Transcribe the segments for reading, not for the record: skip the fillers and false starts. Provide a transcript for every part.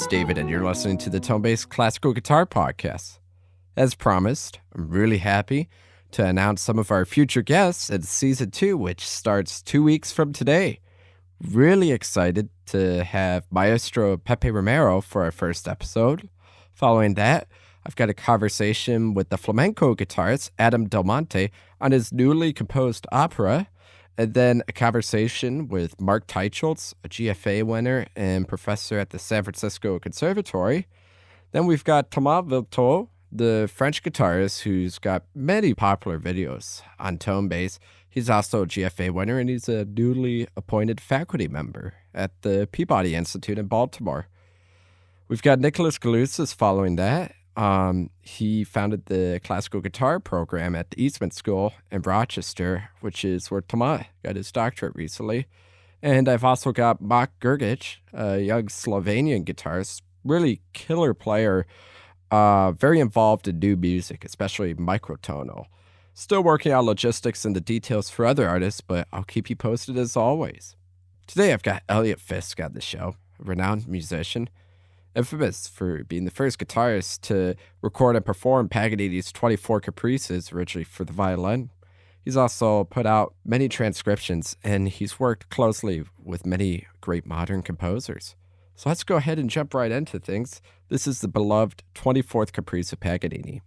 is David, and you're listening to the Tonebase Classical Guitar Podcast. As promised, I'm really happy to announce some of our future guests in Season 2, which starts 2 weeks from today. Really excited to have Maestro Pepe Romero for our first episode. Following that, I've got a conversation with the flamenco guitarist Adam Del Monte on his newly composed opera, and then a conversation with Mark Teicholz, a GFA winner and professor at the San Francisco Conservatory. Then we've got Thomas Viltot, the French guitarist who's got many popular videos on tonebase. He's also a GFA winner, and he's a newly appointed faculty member at the Peabody Institute in Baltimore. We've got Nicholas Galusis following that. He founded the classical guitar program at the Eastman School in Rochester, which is where Tomas got his doctorate recently. And I've also got Mak Grgic, a young Slovenian guitarist, really killer player, very involved in new music, especially microtonal. Still working on logistics and the details for other artists, but I'll keep you posted as always. Today I've got Eliot Fisk on the show, a renowned musician, infamous for being the first guitarist to record and perform Paganini's 24 Caprices, originally for the violin. He's also put out many transcriptions, and he's worked closely with many great modern composers. So let's go ahead and jump right into things. This is the beloved 24th Caprice of Paganini.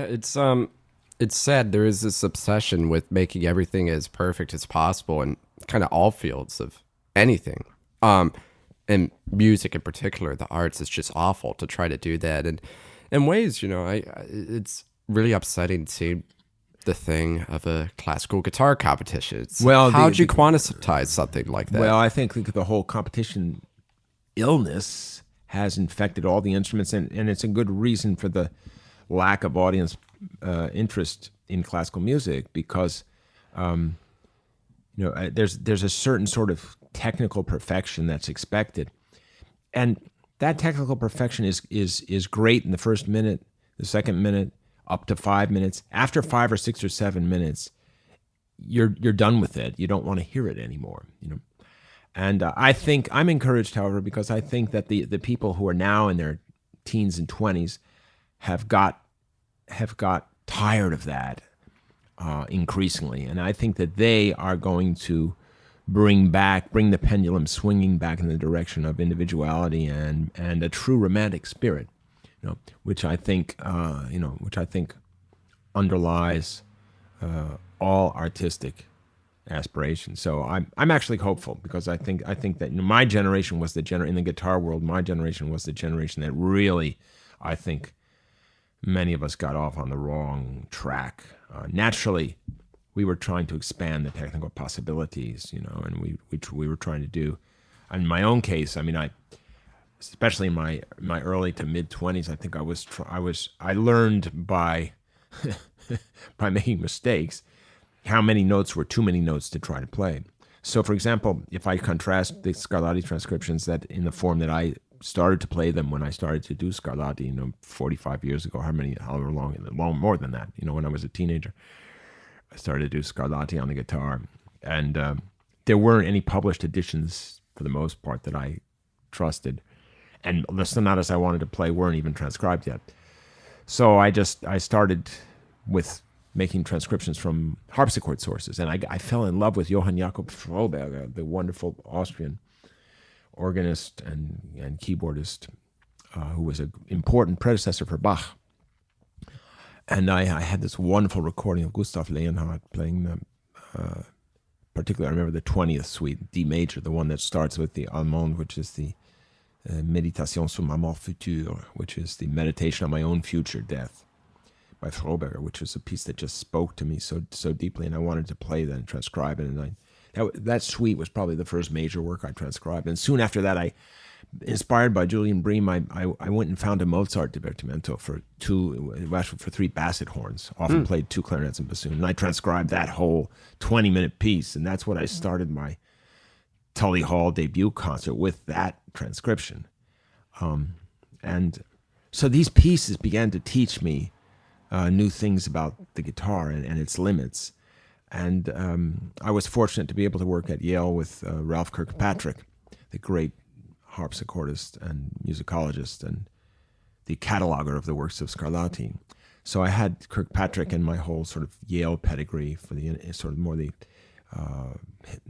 it's sad. There is this obsession with making everything as perfect as possible in kind of all fields of anything. And music in particular, the arts, is just awful to try to do that. And in ways, it's really upsetting to see the thing of a classical guitar competition. How'd you quantize something like that? Well, I think the whole competition illness has infected all the instruments, and it's a good reason for the lack of audience interest in classical music, because there's a certain sort of technical perfection that's expected, and that technical perfection is great in the first minute, the second minute, up to 5 minutes. After 5 or 6 or 7 minutes, you're done with it. You don't want to hear it anymore. And I think I'm encouraged, however, because I think that the people who are now in their teens and 20s have got tired of that increasingly, and I think that they are going to bring the pendulum swinging back in the direction of individuality and a true romantic spirit, which I think underlies all artistic aspirations. So I'm actually hopeful, because I think that my generation was in the guitar world. My generation was the generation that really, I think, many of us got off on the wrong track. Naturally, we were trying to expand the technical possibilities, and we were trying to do. In my own case, especially in my early to mid 20s, I think I learned by by making mistakes how many notes were too many notes to try to play. So, for example, if I contrast the Scarlatti transcriptions that in the form that I started to play them when I started to do Scarlatti, 45 years ago, however long more than that, when I was a teenager, I started to do Scarlatti on the guitar, and there weren't any published editions for the most part that I trusted, and the sonatas I wanted to play weren't even transcribed yet. So I started with making transcriptions from harpsichord sources, and I fell in love with Johann Jakob Froberger, the wonderful Austrian organist and keyboardist, who was an important predecessor for Bach. And I had this wonderful recording of Gustav Leonhardt playing particularly, I remember the 20th suite, D major, the one that starts with the Allemande, which is the Méditation sur ma mort future, which is the meditation on my own future death by Froberger, which was a piece that just spoke to me so deeply, and I wanted to play that and transcribe it. And that suite was probably the first major work I transcribed. And soon after that, inspired by Julian Bream, I went and found a Mozart divertimento for 3 basset horns, often played 2 clarinets and bassoon, and I transcribed that whole 20-minute piece, and that's what I started my Tully Hall debut concert with, that transcription. And so these pieces began to teach me new things about the guitar and its limits. And I was fortunate to be able to work at Yale with Ralph Kirkpatrick, the great harpsichordist and musicologist and the cataloger of the works of Scarlatti. So I had Kirkpatrick and my whole sort of Yale pedigree for the sort of more the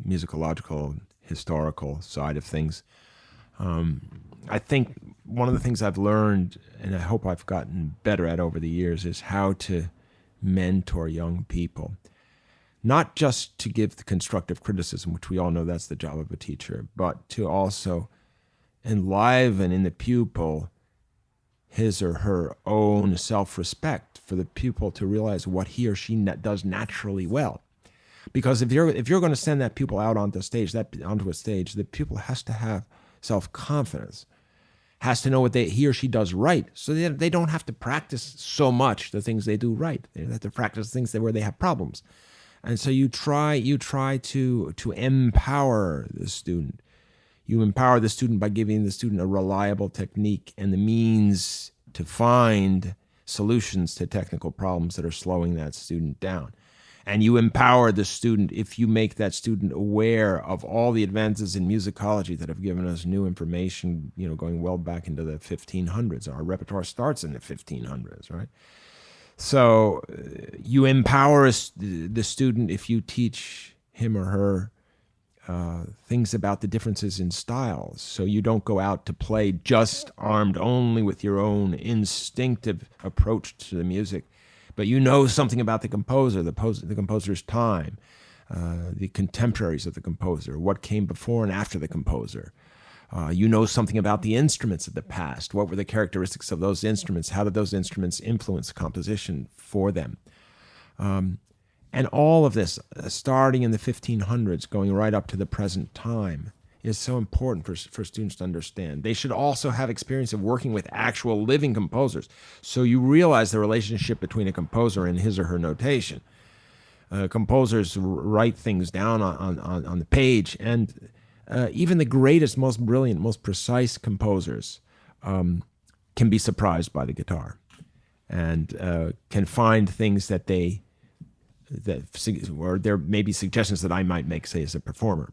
musicological, historical side of things. I think one of the things I've learned, and I hope I've gotten better at over the years, is how to mentor young people. Not just to give the constructive criticism, which we all know that's the job of a teacher, but to also enliven in the pupil his or her own self-respect for the pupil to realize what he or she does naturally well. Because if you're going to send that pupil out onto a stage, the pupil has to have self-confidence, has to know what he or she does right, so that they don't have to practice so much the things they do right. They have to practice things where they have problems. And so you try to empower the student. You empower the student by giving the student a reliable technique and the means to find solutions to technical problems that are slowing that student down. And you empower the student if you make that student aware of all the advances in musicology that have given us new information, going well back into the 1500s. Our repertoire starts in the 1500s, right? So you empower the student if you teach him or her things about the differences in styles. So you don't go out to play just armed only with your own instinctive approach to the music, but you know something about the composer, the composer's time, the contemporaries of the composer, what came before and after the composer. You know something about the instruments of the past. What were the characteristics of those instruments? How did those instruments influence composition for them? And all of this, starting in the 1500s, going right up to the present time, is so important for students to understand. They should also have experience of working with actual living composers, so you realize the relationship between a composer and his or her notation. Composers write things down on the page, and even the greatest, most brilliant, most precise composers can be surprised by the guitar, and can find things or there may be suggestions that I might make, say, as a performer.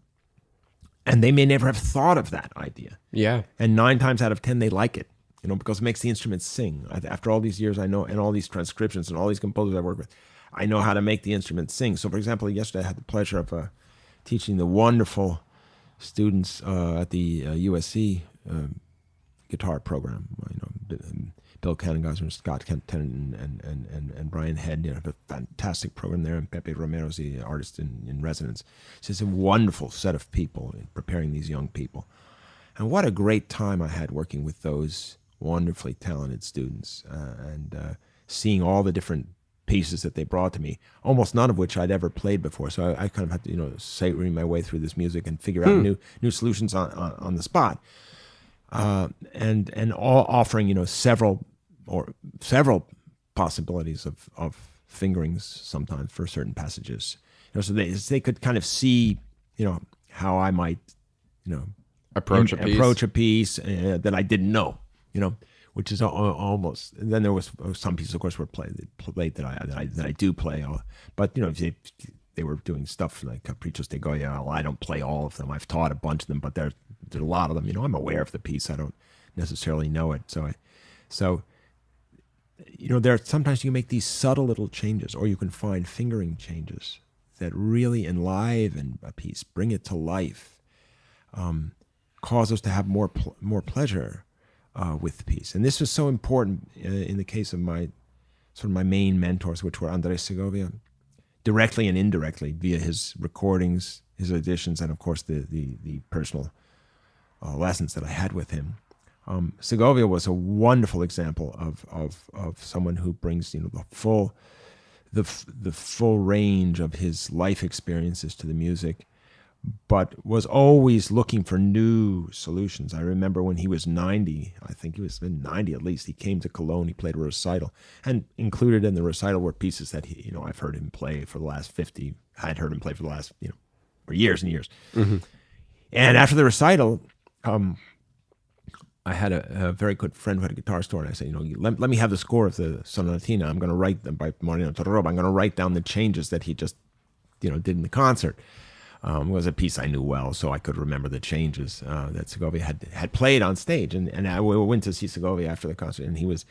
And they may never have thought of that idea. Yeah. And 9 times out of 10, they like it, because it makes the instrument sing. After all these years, I know, and all these transcriptions and all these composers I work with, I know how to make the instrument sing. So, for example, yesterday I had the pleasure of teaching the wonderful students at the USC guitar program. Bill Cannengeiser and Scott Tennant and Brian Head, have a fantastic program there, and Pepe Romero's the artist in residence. So it's a wonderful set of people in preparing these young people. And what a great time I had working with those wonderfully talented students, and seeing all the different pieces that they brought to me, almost none of which I'd ever played before. So I kind of had to, savoring my way through this music and figure out new solutions on the spot. And all offering, several possibilities of fingerings sometimes for certain passages, so they could kind of see, how I might, approach a piece that I didn't know, which is almost. And then there was some pieces, of course, were played that I do play, but they were doing stuff like Caprices de Goya. Well, I don't play all of them. I've taught a bunch of them, but there's a lot of them. I'm aware of the piece. I don't necessarily know it. So there sometimes you make these subtle little changes, or you can find fingering changes that really enliven a piece, bring it to life, cause us to have more pleasure with the piece. And this was so important in the case of my main mentors, which were Andres Segovia, directly and indirectly via his recordings, his editions, and of course the personal lessons that I had with him. Segovia was a wonderful example of someone who brings the full range of his life experiences to the music, but was always looking for new solutions. I remember when he was 90, I think he was 90 at least, he came to Cologne, he played a recital, and included in the recital were pieces that I've heard him play for the last 50, I'd heard him play for the last, for years and years. Mm-hmm. And after the recital, I had a very good friend who had a guitar store, and I said, let me have the score of the Sonatina. I'm going to write them by Marino Torroba. I'm going to write down the changes that he just, did in the concert. It was a piece I knew well, so I could remember the changes that Segovia had played on stage. And I went to see Segovia after the concert, and he was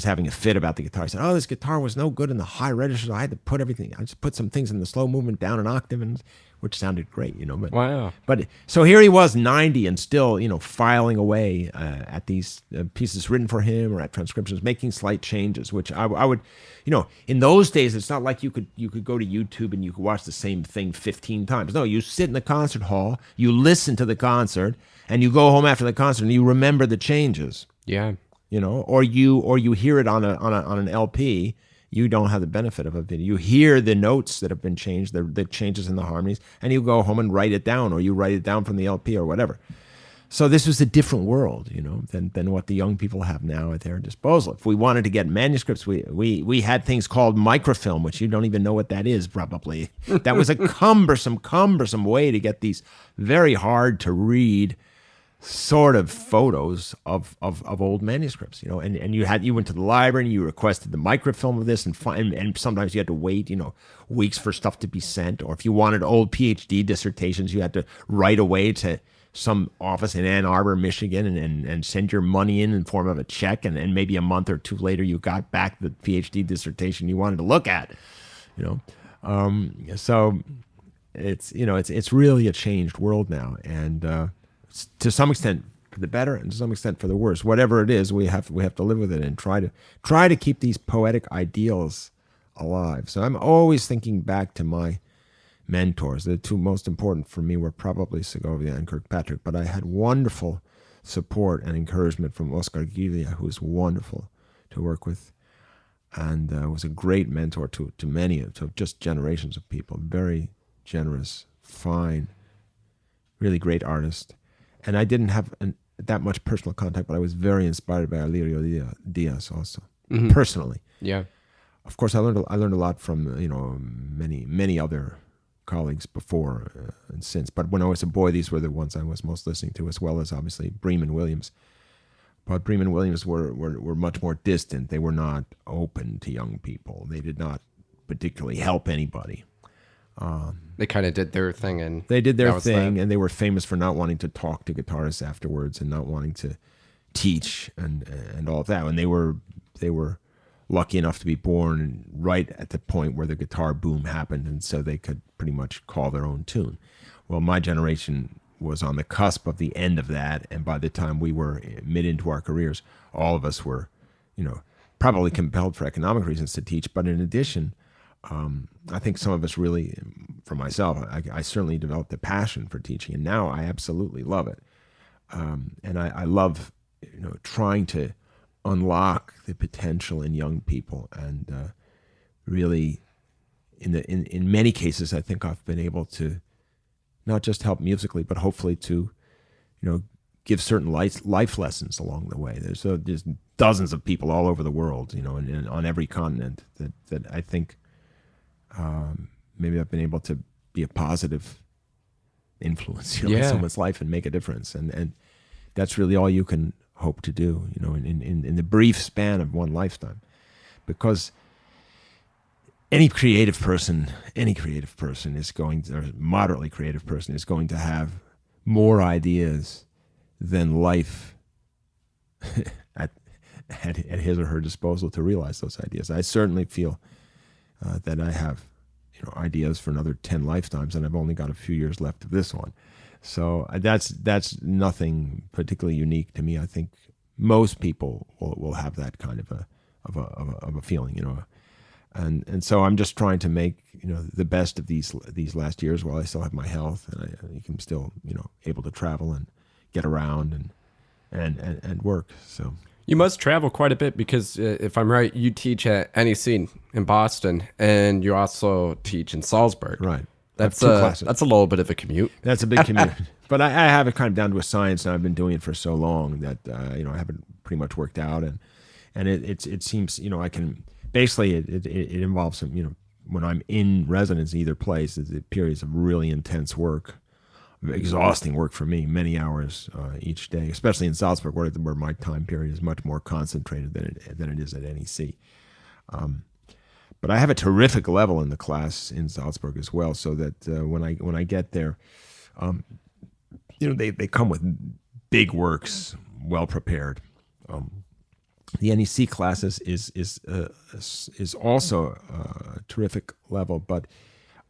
having a fit about the guitar. He said, "Oh, this guitar was no good in the high registers. I had to put everything. I just put some things in the slow movement down an octave, which sounded great, But, wow. But so here he was, 90, and still, filing away at these pieces written for him or at transcriptions, making slight changes. Which I would, in those days, it's not like you could go to YouTube and you could watch the same thing 15 times. No, you sit in the concert hall, you listen to the concert, and you go home after the concert and you remember the changes. Yeah. Or you hear it on an LP. You don't have the benefit of a video. You hear the notes that have been changed, the changes in the harmonies, and you go home and write it down, or you write it down from the LP or whatever. So this was a different world, than what the young people have now at their disposal. If we wanted to get manuscripts, we had things called microfilm, which you don't even know what that is, probably. That was a cumbersome way to get these very hard to read sort of photos of old manuscripts, and you went to the library and you requested the microfilm of this, and sometimes you had to wait, weeks for stuff to be sent, or if you wanted old PhD dissertations, you had to write away to some office in Ann Arbor, Michigan, and send your money in form of a check, and maybe a month or two later you got back the PhD dissertation you wanted to look at, so it's really a changed world now, and to some extent for the better and to some extent for the worse. Whatever it is, we have to live with it and try to keep these poetic ideals alive. So I'm always thinking back to my mentors. The two most important for me were probably Segovia and Kirkpatrick, but I had wonderful support and encouragement from Oscar Gilia, who was wonderful to work with, and was a great mentor to many, to just generations of people. Very generous, fine, really great artist. And I didn't have that much personal contact, but I was very inspired by Alirio Diaz also, personally. Yeah. Of course, I learned a lot from many other colleagues before and since. But when I was a boy, these were the ones I was most listening to, as well as obviously Bream and Williams. But Bream and Williams were much more distant. They were not open to young people. They did not particularly help anybody. They kind of did their thing, and they did their thing, and they were famous for not wanting to talk to guitarists afterwards and not wanting to teach and all of that. And they were lucky enough to be born right at the point where the guitar boom happened, and so they could pretty much call their own tune. Well, my generation was on the cusp of the end of that, and by the time we were mid into our careers, all of us were, probably compelled for economic reasons to teach. But in addition, I think some of us really, for myself, I certainly developed a passion for teaching, and now I absolutely love it. And I love, trying to unlock the potential in young people, and really, in many cases, I think I've been able to not just help musically, but hopefully to, give certain life lessons along the way. There's dozens of people all over the world, and on every continent that I think maybe I've been able to be a positive influence in someone's life and make a difference, and that's really all you can hope to do, in the brief span of one lifetime, because any creative person is going to, or moderately creative person is going to have more ideas than life at his or her disposal to realize those ideas. I certainly feel that I have, ideas for another 10 lifetimes, and I've only got a few years left of this one. So that's nothing particularly unique to me. I think most people will have that kind of a feeling, and so I'm just trying to make the best of these last years while I still have my health, and I can still able to travel and get around and work. So you must travel quite a bit, because if I'm right, you teach at NEC in Boston, and you also teach in Salzburg. Right. That's a little bit of a commute. That's a big commute. But I have it kind of down to a science, and I've been doing it for so long that I have it pretty much worked out, and it seems I can basically it involves some when I'm in residence in either place, it's periods of really intense work, exhausting work for me, many hours each day, especially in Salzburg, where my time period is much more concentrated than it is at NEC. But I have a terrific level in the class in Salzburg as well, so that when I get there, they come with big works, well prepared. The NEC classes is also a terrific level, but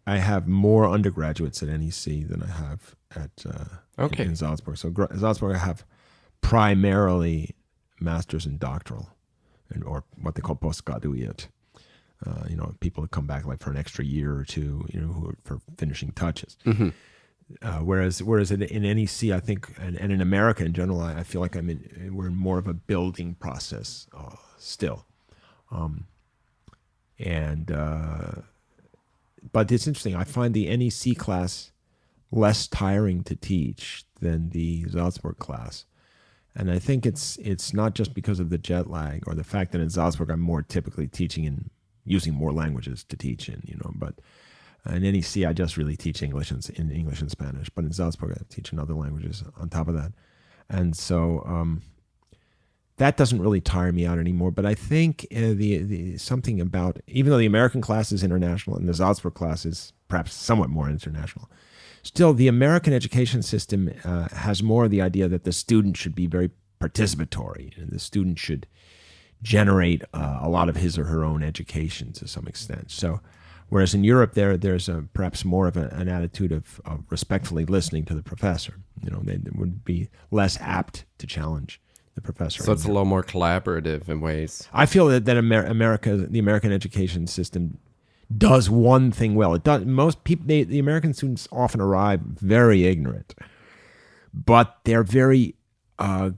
I have more undergraduates at NEC than I have at in Salzburg. So Salzburg, I have primarily masters and doctoral, or what they call postgraduate. People that come back like for an extra year or two, who are for finishing touches. Mm-hmm. Whereas in NEC, I think, and in America in general, I feel like we're in more of a building process still. But it's interesting. I find the NEC class less tiring to teach than the Salzburg class. And I think it's not just because of the jet lag or the fact that in Salzburg I'm more typically teaching and using more languages to teach in, but in NEC I just really teach English and Spanish, but in Salzburg I teach in other languages on top of that. And so that doesn't really tire me out anymore. But I think the something about, even though the American class is international and the Salzburg class is perhaps somewhat more international, still the American education system has more of the idea that the student should be very participatory, and the student should generate a lot of his or her own education to some extent. So whereas in Europe there's perhaps more of an attitude of respectfully listening to the professor. They would be less apt to challenge the professor. So it's a little more collaborative in ways. I feel that the American education system does one thing well. It does. Most people, the American students often arrive very ignorant, but they're very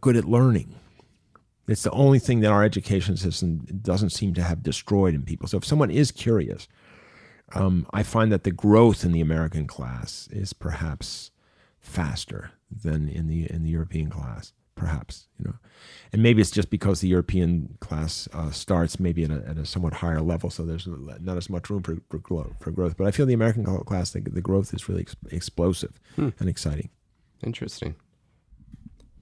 good at learning. It's the only thing that our education system doesn't seem to have destroyed in people. So if someone is curious, I find that the growth in the American class is perhaps faster than in the European class. Perhaps, and maybe it's just because the European class starts maybe at a somewhat higher level, so there's not as much room for growth. But I feel the American class, the growth is really explosive and exciting. Interesting.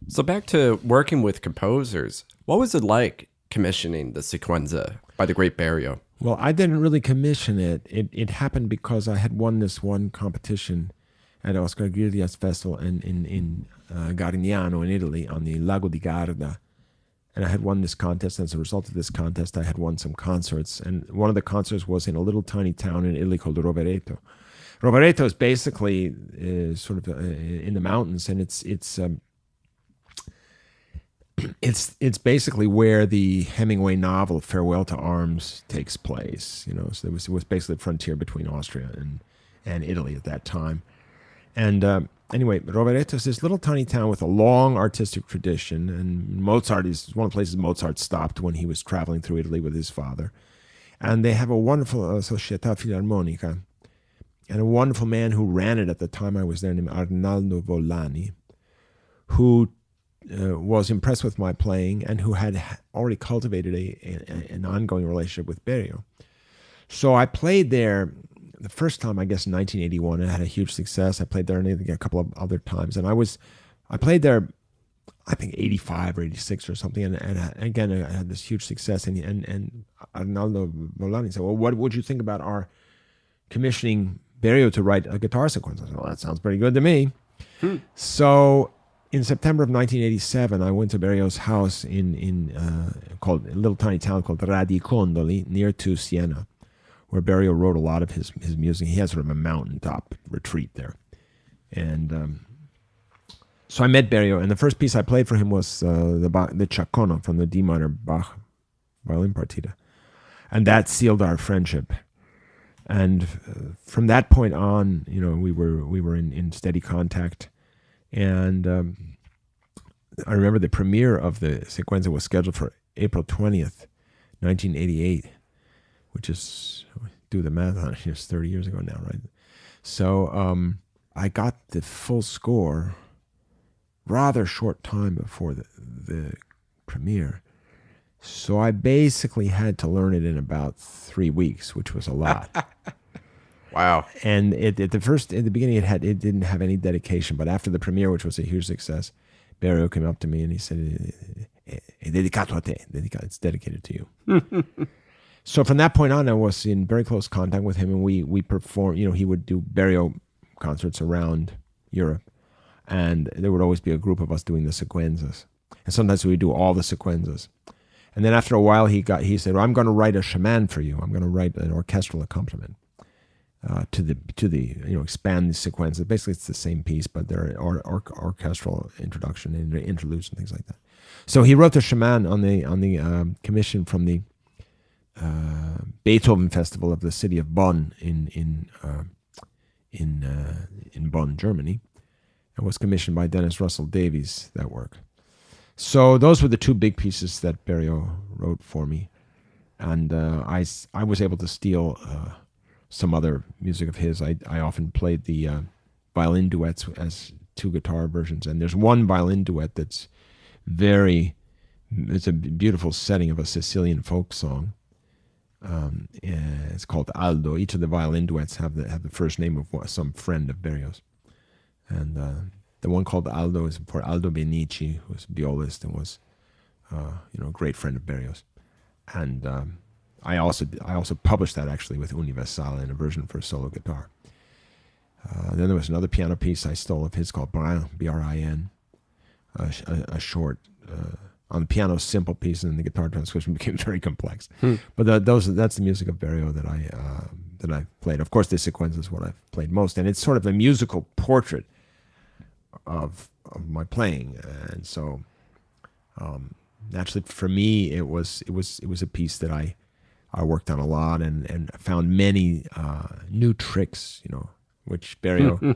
So back to working with composers, what was it like commissioning the Sequenza by the great Berio? Well, I didn't really commission it. It happened because I had won this one competition at Oscar Ghirlia's festival in Gargnano in Italy on the Lago di Garda. And I had won this contest. And as a result of this contest, I had won some concerts. And one of the concerts was in a little tiny town in Italy called Rovereto. Rovereto is basically sort of in the mountains, and it's basically where the Hemingway novel Farewell to Arms takes place. So it was basically the frontier between Austria and Italy at that time. And anyway, Rovereto is this little tiny town with a long artistic tradition, and Mozart is one of the places Mozart stopped when he was traveling through Italy with his father. And they have a wonderful Società Filarmonica, and a wonderful man who ran it at the time I was there named Arnaldo Volani, who was impressed with my playing and who had already cultivated an ongoing relationship with Berio. So I played there the first time, I guess, in 1981, and had a huge success. I played there a couple of other times, and I played there, I think, 85 or 86 or something, and again, I had this huge success. And Arnaldo Volani said, "Well, what would you think about our commissioning Berio to write a guitar sequence?" I said, "Well, that sounds pretty good to me." So in September of 1987, I went to Berio's house in called a little tiny town called Radicondoli, near to Siena, where Berio wrote a lot of his music. He has sort of a mountaintop retreat there. And so I met Berio, and the first piece I played for him was the Chacono from the D minor Bach violin partita. And that sealed our friendship. And from that point on, we were in steady contact. And I remember the premiere of the Sequenza was scheduled for April 20th, 1988. Which is, do the math on it, it's 30 years ago now, right? So I got the full score rather short time before the premiere. So I basically had to learn it in about 3 weeks, which was a lot. Wow. And at the beginning, it didn't have any dedication, but after the premiere, which was a huge success, Berio came up to me and he said, "È dedicato a te, it's dedicated to you." So from that point on, I was in very close contact with him, and we performed. He would do Berio concerts around Europe, and there would always be a group of us doing the sequenzas. And sometimes we would do all the sequenzas. And then after a while, he said, "Well, I'm going to write a shaman for you. I'm going to write an orchestral accompaniment to the expand the sequences. Basically, it's the same piece, but there are orchestral introduction and interludes and things like that." So he wrote the shaman on the commission from the Beethoven Festival of the city of Bonn in Bonn, Germany. It was commissioned by Dennis Russell Davies, that work. So those were the two big pieces that Berio wrote for me, and I was able to steal some other music of his. I often played the violin duets as two guitar versions, and there's one violin duet that's it's a beautiful setting of a Sicilian folk song. It's called Aldo. Each of the violin duets have the first name of some friend of Berio's, and the one called Aldo is for Aldo Benici, who was a violist and was a great friend of Berio's. And I also published that actually with Universale in a version for solo guitar. Then there was another piano piece I stole of his called Brin, B-R-I-N, a short on the piano simple piece, and the guitar transcription became very complex. But that's the music of Berio that I played. Of course, this sequence is what I've played most, and it's sort of a musical portrait of my playing. And so Naturally, for me, it was a piece that I worked on a lot and found many new tricks, which Berio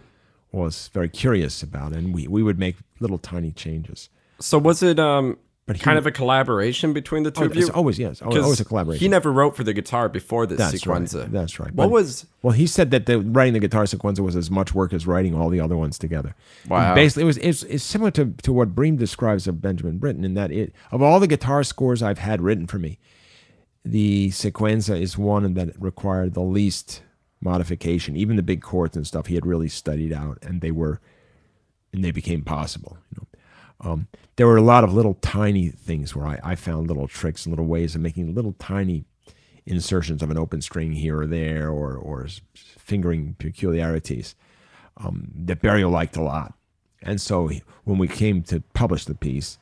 was very curious about, and we would make little tiny changes. So was it kind of a collaboration between the two of you? It's always a collaboration. He never wrote for the guitar before this That's sequenza. Right. That's right. Well, he said that writing the guitar sequenza was as much work as writing all the other ones together. Wow. And basically, it's similar to what Bream describes of Benjamin Britten, in that of all the guitar scores I've had written for me, the sequenza is one that required the least modification. Even the big chords and stuff he had really studied out, and they became possible. There were a lot of little tiny things where I found little tricks and little ways of making little tiny insertions of an open string here or there, or fingering peculiarities that Berio liked a lot. And so when we came to publish the piece,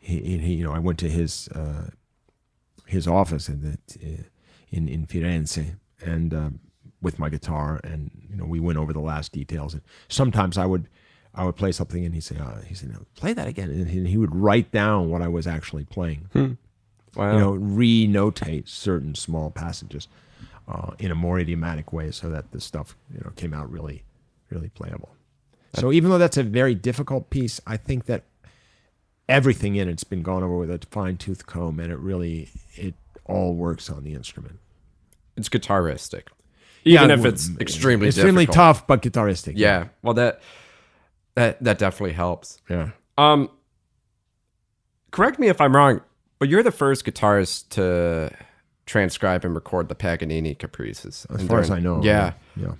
I went to his office in Firenze, and with my guitar, and we went over the last details. And sometimes I would play something, and he'd say, "No, play that again," and he would write down what I was actually playing. Wow. Re-notate certain small passages in a more idiomatic way, so that the stuff came out really, really playable. So even though that's a very difficult piece, I think that everything in it's been gone over with a fine-tooth comb, and it all works on the instrument. It's guitaristic, even if it's extremely difficult. Tough, but guitaristic. Yeah. Well, that definitely helps. Yeah. Correct me if I'm wrong, but you're the first guitarist to transcribe and record the Paganini Caprices. As far as I know. Yeah. Yeah.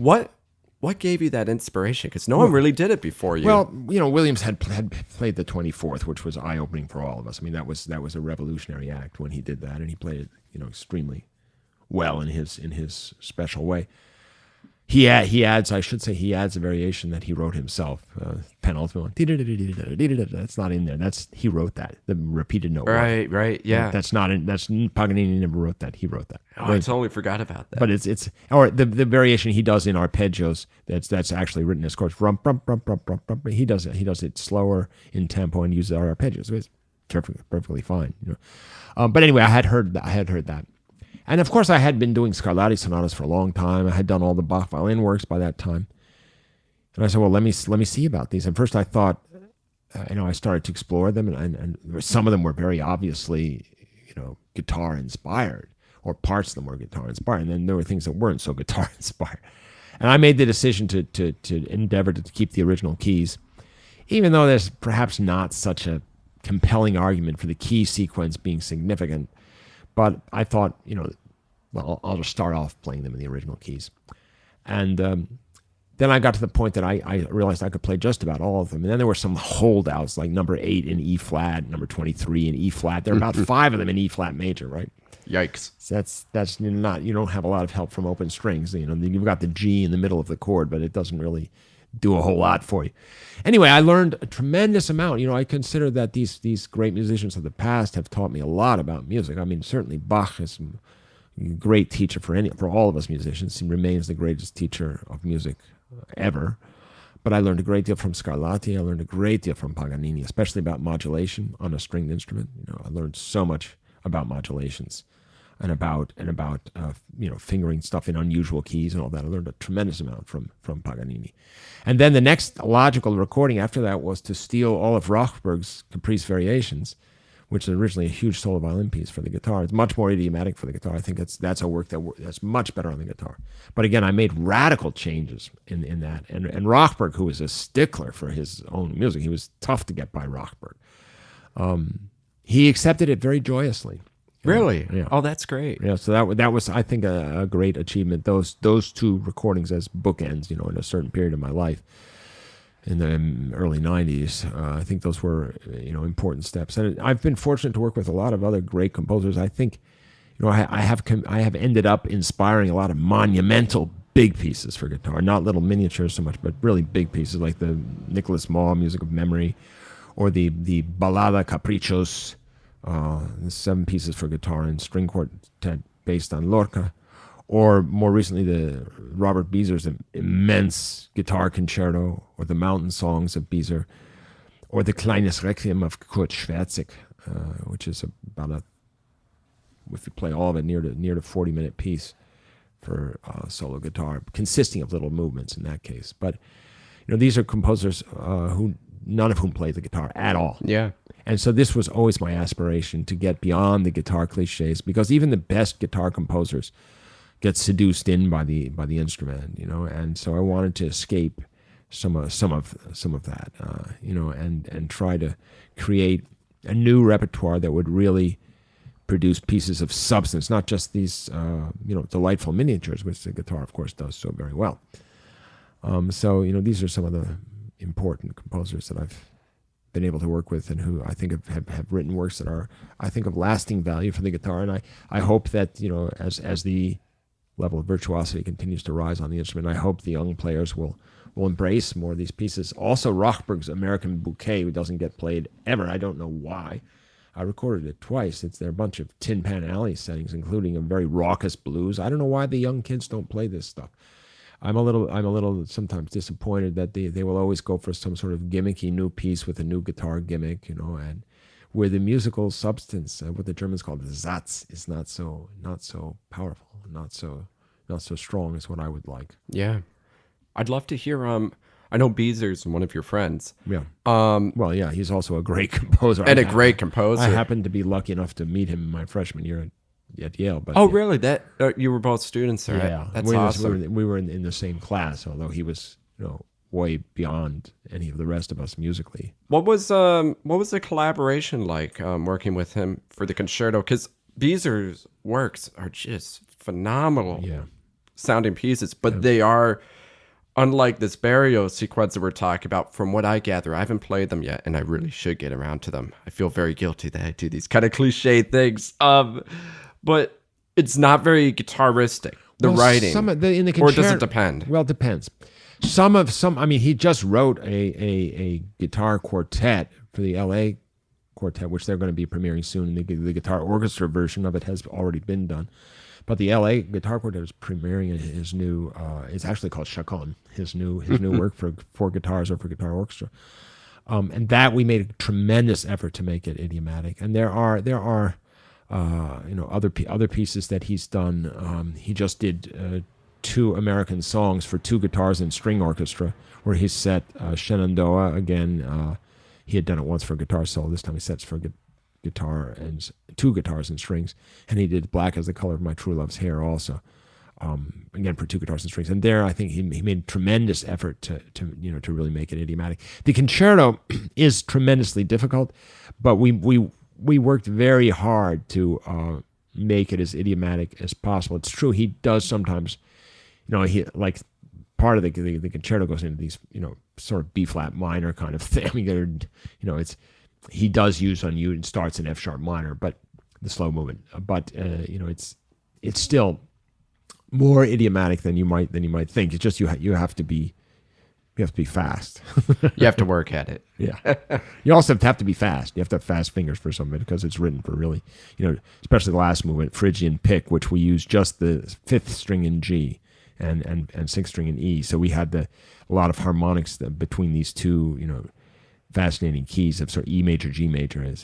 What gave you that inspiration? Because no one really did it before you. Well, Williams had played the 24th, which was eye-opening for all of us. I mean, that was a revolutionary act when he did that, and he played it, extremely well in his special way. He adds a variation that he wrote himself, penultimate one. That's not in there. He wrote that, the repeated note. Right, yeah. That's Paganini never wrote that. He wrote that. Oh, I totally forgot about that. But it's or the variation he does in arpeggios. That's actually written as chords. Rum, rum, rum, rum, rum, rum. He does it slower in tempo and uses our arpeggios. It's perfectly fine. But anyway, I had heard that. And of course, I had been doing Scarlatti sonatas for a long time. I had done all the Bach violin works by that time. And I said, well, let me see about these. And first I thought, I started to explore them, and some of them were very obviously, guitar inspired, or parts of them were guitar inspired. And then there were things that weren't so guitar inspired. And I made the decision to endeavor to keep the original keys, even though there's perhaps not such a compelling argument for the key sequence being significant. But I thought, I'll just start off playing them in the original keys. And then I got to the point that I realized I could play just about all of them. And then there were some holdouts, like number 8 in E flat, number 23 in E flat. There are about 5 of them in E flat major, right? Yikes. So that's not, you don't have a lot of help from open strings. You've got the G in the middle of the chord, but it doesn't really do a whole lot for you. Anyway, I learned a tremendous amount. I consider that these great musicians of the past have taught me a lot about music. I mean, certainly Bach is a great teacher for all of us musicians. He remains the greatest teacher of music ever. But I learned a great deal from Scarlatti. I learned a great deal from Paganini, especially about modulation on a stringed instrument. I learned so much about modulations and about fingering stuff in unusual keys and all that. I learned a tremendous amount from Paganini. And then the next logical recording after that was to steal all of Rochberg's Caprice Variations, which is originally a huge solo violin piece for the guitar. It's much more idiomatic for the guitar. I think that's a work that's much better on the guitar. But again, I made radical changes in that. And Rochberg, who was a stickler for his own music, he was tough to get by Rochberg. He accepted it very joyously. Really? Yeah. Oh, that's great. Yeah. So that was, I think, a great achievement. Those two recordings as bookends, in a certain period of my life in the early 90s. I think those were, important steps. And I've been fortunate to work with a lot of other great composers. I think, I have ended up inspiring a lot of monumental big pieces for guitar, not little miniatures so much, but really big pieces like the Nicholas Maw Music of Memory, or the Ballada Caprichos, 7 pieces for guitar and string quartet based on Lorca, or more recently the Robert Beaser's immense guitar concerto, or the Mountain Songs of Beaser, or the Kleines Requiem of Kurt Schwerzig. which is about if you play all of it, near to 40-minute piece for solo guitar, consisting of little movements in that case. But these are composers who none of whom played the guitar at all. Yeah. And so this was always my aspiration, to get beyond the guitar cliches, because even the best guitar composers get seduced in by the instrument, and so I wanted to escape some of that, and try to create a new repertoire that would really produce pieces of substance, not just these delightful miniatures, which the guitar of course does so very well. So these are some of the important composers that I've been able to work with, and who I think have written works that are, I think, of lasting value for the guitar. And I hope that as the level of virtuosity continues to rise on the instrument, I hope the young players will embrace more of these pieces. Also, Rochberg's American Bouquet, who doesn't get played ever. I don't know why. I recorded it twice. There are a bunch of Tin Pan Alley settings, including a very raucous blues. I don't know why the young kids don't play this stuff. I'm a little sometimes disappointed that they will always go for some sort of gimmicky new piece with a new guitar gimmick, and where the musical substance, what the Germans call the Satz, is not so powerful, not so strong as what I would like. Yeah. I'd love to hear I know Beaser's one of your friends. Yeah. Well, yeah, he's also a great composer. And a great composer. I happened to be lucky enough to meet him in my freshman year at Yale. But really? That you were both students there? Yeah. That's awesome. We were in the same class, although he was, way beyond any of the rest of us musically. What was the collaboration like working with him for the concerto? Because Beaser's works are just phenomenal sounding pieces, but they are, unlike this Berio sequence that we're talking about, from what I gather, I haven't played them yet, and I really should get around to them. I feel very guilty that I do these kind of cliche things. But it's not very guitaristic, the writing. In the concerto, or does it depend? Well, it depends. He just wrote a guitar quartet for the LA quartet, which they're going to be premiering soon. The guitar orchestra version of it has already been done. But the LA Guitar Quartet is premiering his new, it's actually called Chacon, his new work for guitars or for guitar orchestra. And that we made a tremendous effort to make it idiomatic. And there are other pieces that he's done. He just did 2 American songs for 2 guitars and string orchestra, where he set Shenandoah again. He had done it once for a guitar solo. This time he sets for guitar and 2 guitars and strings, and he did Black as the Color of My True Love's Hair also, again for 2 guitars and strings. And there I think he made tremendous effort to really make it idiomatic. The concerto is tremendously difficult, but we worked very hard to make it as idiomatic as possible. It's true he does sometimes, he like part of the concerto goes into these sort of B flat minor kind of thing. I mean, he does use unusual, and starts in F sharp minor, but the slow movement. But it's still more idiomatic than you might think. It's just you have to be fast. You have to work at it. Yeah. You also have to be fast. You have to have fast fingers for some of it, because it's written for really, especially the last movement, Phrygian pick, which we use just the 5th string in G and 6th string in E. So we had a lot of harmonics between these two, fascinating keys of sort of E major, G major. It's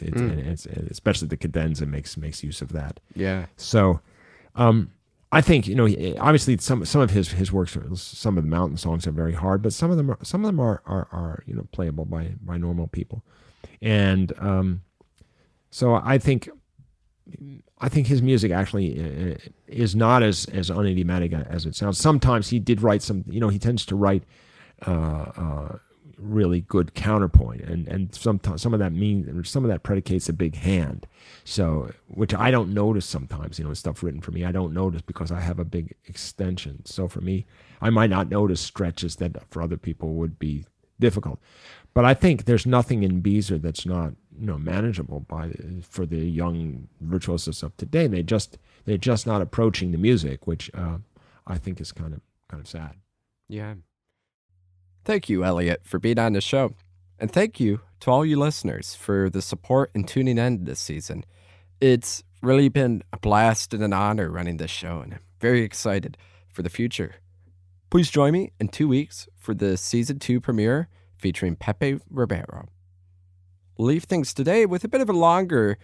especially the cadenza makes use of that. Yeah. So, I think obviously some of his works, some of the mountain songs are very hard, but some of them are playable by normal people, and so I think his music actually is not as unidiomatic as it sounds. Sometimes he did write some. He tends to write really good counterpoint, and some of that predicates a big hand, so which I don't notice sometimes. Stuff written for me I don't notice because I have a big extension. So for me, I might not notice stretches that for other people would be difficult. But I think there's nothing in Beaser that's not manageable for the young virtuosos of today. They're just not approaching the music, which I think is kind of sad. Yeah. Thank you, Eliot, for being on the show. And thank you to all you listeners for the support and tuning in this season. It's really been a blast and an honor running this show, and I'm very excited for the future. Please join me in 2 weeks for the Season 2 premiere featuring Pepe Ribeiro. We'll leave things today with a bit of a longer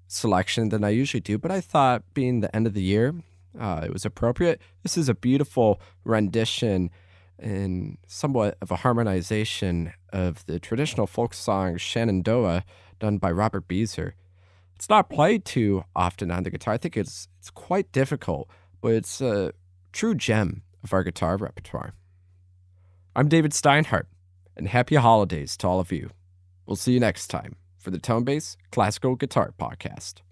selection than I usually do, but I thought being the end of the year, it was appropriate. This is a beautiful rendition and somewhat of a harmonization of the traditional folk song Shenandoah done by Robert Beaser. It's not played too often on the guitar. I think it's quite difficult, but it's a true gem of our guitar repertoire. I'm David Steinhardt, and happy holidays to all of you. We'll see you next time for the Tonebase Classical Guitar Podcast.